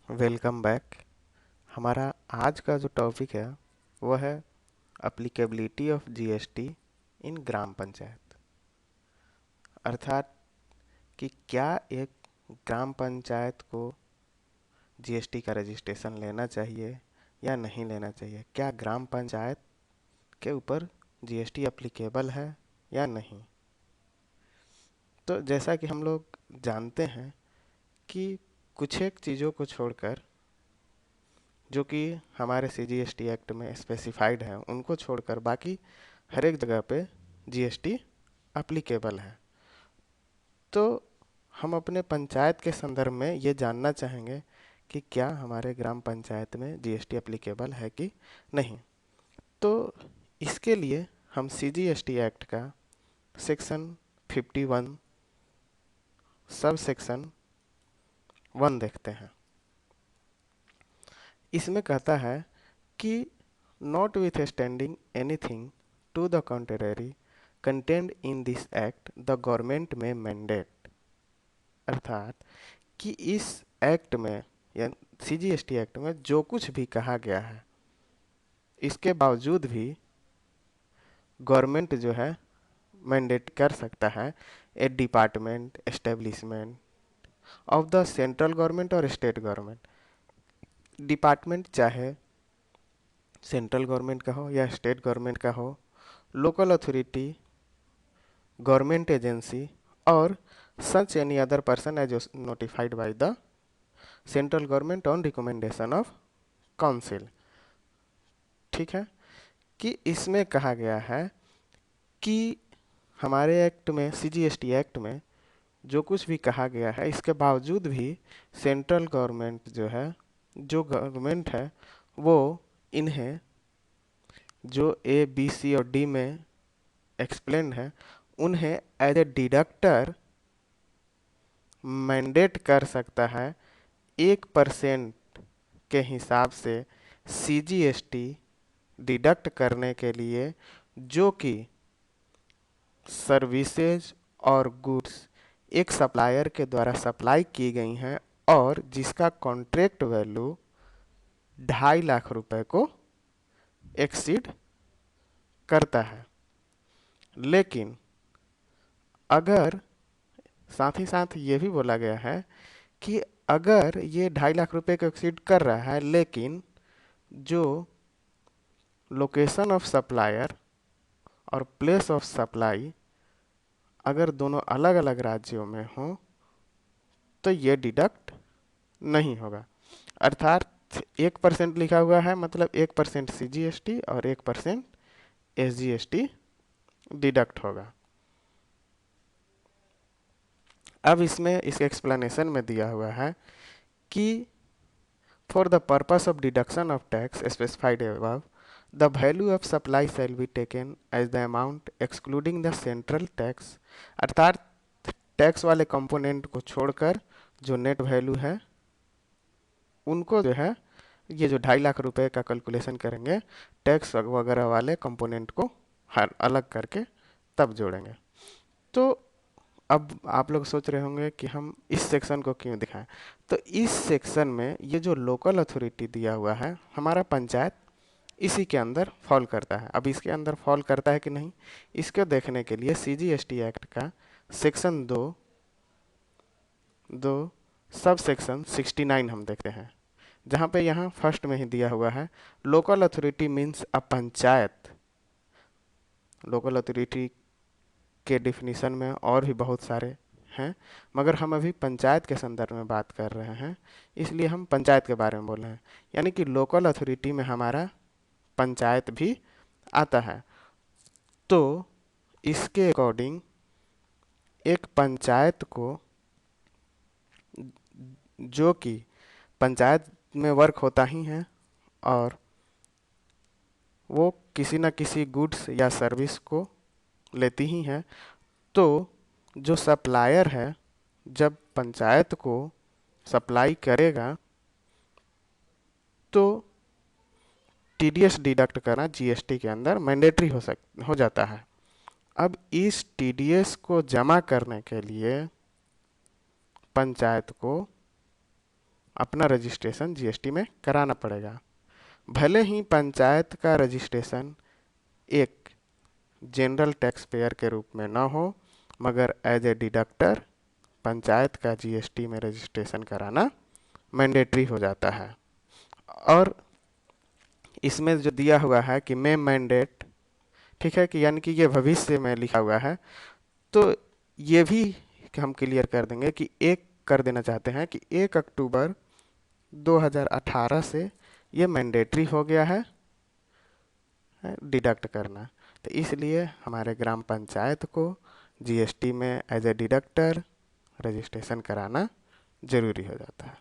Welcome back. हमारा आज का जो टॉपिक है वो है अप्लीकेबिलिटी ऑफ जीएसटी इन ग्राम पंचायत। अर्थात कि क्या एक ग्राम पंचायत को जीएसटी का रजिस्ट्रेशन लेना चाहिए या नहीं लेना चाहिए, क्या ग्राम पंचायत के ऊपर जीएसटी एप्लीकेबल है या नहीं। तो जैसा कि हम लोग जानते हैं कि कुछ एक चीज़ों को छोड़कर जो कि हमारे सीजीएसटी एक्ट में स्पेसिफाइड है उनको छोड़कर बाकी हर एक जगह पे जीएसटी एप्लीकेबल है। तो हम अपने पंचायत के संदर्भ में ये जानना चाहेंगे कि क्या हमारे ग्राम पंचायत में जीएसटी एप्लीकेबल है कि नहीं। तो इसके लिए हम सीजीएसटी एक्ट का सेक्शन 51 सब सेक्शन 1 देखते हैं। इसमें कहता है कि not with standing anything to the contrary content in this act the government may mandate. अर्थात कि इस एक्ट में या सीजीएसटी एक्ट में जो कुछ भी कहा गया है इसके बावजूद भी गवर्नमेंट जो है मैंडेट कर सकता है a department establishment of the central government और स्टेट गवर्नमेंट। डिपार्टमेंट चाहे सेंट्रल गवर्नमेंट का हो या स्टेट गवर्नमेंट का हो, लोकल अथॉरिटी, गवर्नमेंट एजेंसी और such any other person as notified by the central government on recommendation of council. ठीक है कि इसमें कहा गया है कि हमारे एक्ट में सीजीएसटी एक्ट में जो कुछ भी कहा गया है इसके बावजूद भी सेंट्रल गवर्नमेंट जो है, जो गवर्नमेंट है, वो इन्हें जो ए बी सी और डी में एक्सप्लेन है उन्हें एज ए डिडक्टर मैंडेट कर सकता है 1% के हिसाब से सीजीएसटी डिडक्ट करने के लिए जो कि सर्विसेज और गुड्स एक सप्लायर के द्वारा सप्लाई की गई हैं और जिसका कॉन्ट्रैक्ट वैल्यू 2.5 लाख रुपए को एक्सीड करता है। लेकिन अगर साथ ही साथ ये भी बोला गया है कि अगर ये 2.5 लाख रुपए को एक्सीड कर रहा है लेकिन जो लोकेशन ऑफ सप्लायर और प्लेस ऑफ सप्लाई अगर दोनों अलग अलग राज्यों में हो तो ये डिडक्ट नहीं होगा। अर्थात 1% लिखा हुआ है मतलब 1% सीजीएसटी और 1% एसजीएसटी डिडक्ट होगा। अब इसमें इस एक्सप्लेनेशन में दिया हुआ है कि for the purpose of deduction of tax specified above the value of supply shall be taken as the amount excluding the central tax. अर्थात टैक्स वाले कंपोनेंट को छोड़कर जो नेट वैल्यू है उनको जो है ये जो 2.5 लाख रुपए का कैलकुलेशन करेंगे टैक्स वगैरह वाले कंपोनेंट को हर अलग करके तब जोड़ेंगे। तो अब आप लोग सोच रहे होंगे कि हम इस सेक्शन को क्यों दिखाएं। तो इस सेक्शन में ये जो लोकल अथॉरिटी दिया हुआ है हमारा पंचायत इसी के अंदर फॉल करता है। अब इसके अंदर फॉल करता है कि नहीं इसको देखने के लिए सीजीएसटी एक्ट का सेक्शन 2 सब सेक्शन 69 हम देखते हैं, जहाँ पे यहाँ फर्स्ट में ही दिया हुआ है लोकल अथॉरिटी मीन्स अ पंचायत। लोकल अथॉरिटी के डिफिनीशन में और भी बहुत सारे हैं मगर हम अभी पंचायत के संदर्भ में बात कर रहे हैं इसलिए हम पंचायत के बारे में बोल रहे हैं। यानी कि लोकल अथॉरिटी में हमारा पंचायत भी आता है। तो इसके अकॉर्डिंग एक पंचायत को जो कि पंचायत में वर्क होता ही है और वो किसी न किसी गुड्स या सर्विस को लेती ही है, तो जो सप्लायर है जब पंचायत को सप्लाई करेगा तो टीडीएस डिडक्ट करना जीएसटी के अंदर मैंडेटरी हो जाता है। अब इस टीडीएस को जमा करने के लिए पंचायत को अपना रजिस्ट्रेशन जीएसटी में कराना पड़ेगा। भले ही पंचायत का रजिस्ट्रेशन एक जनरल टैक्स पेयर के रूप में ना हो, मगर एज ए डिडक्टर पंचायत का जीएसटी में रजिस्ट्रेशन कराना मैंडेटरी हो जाता है। और इसमें जो दिया हुआ है कि मे मैंडेट, ठीक है, कि यानी कि ये भविष्य में लिखा हुआ है, तो ये भी हम क्लियर कर देंगे कि एक कर देना चाहते हैं कि 1 अक्टूबर 2018 से ये मैंडेटरी हो गया है डिडक्ट करना। तो इसलिए हमारे ग्राम पंचायत को जीएसटी में एज ए डिडक्टर रजिस्ट्रेशन कराना ज़रूरी हो जाता है।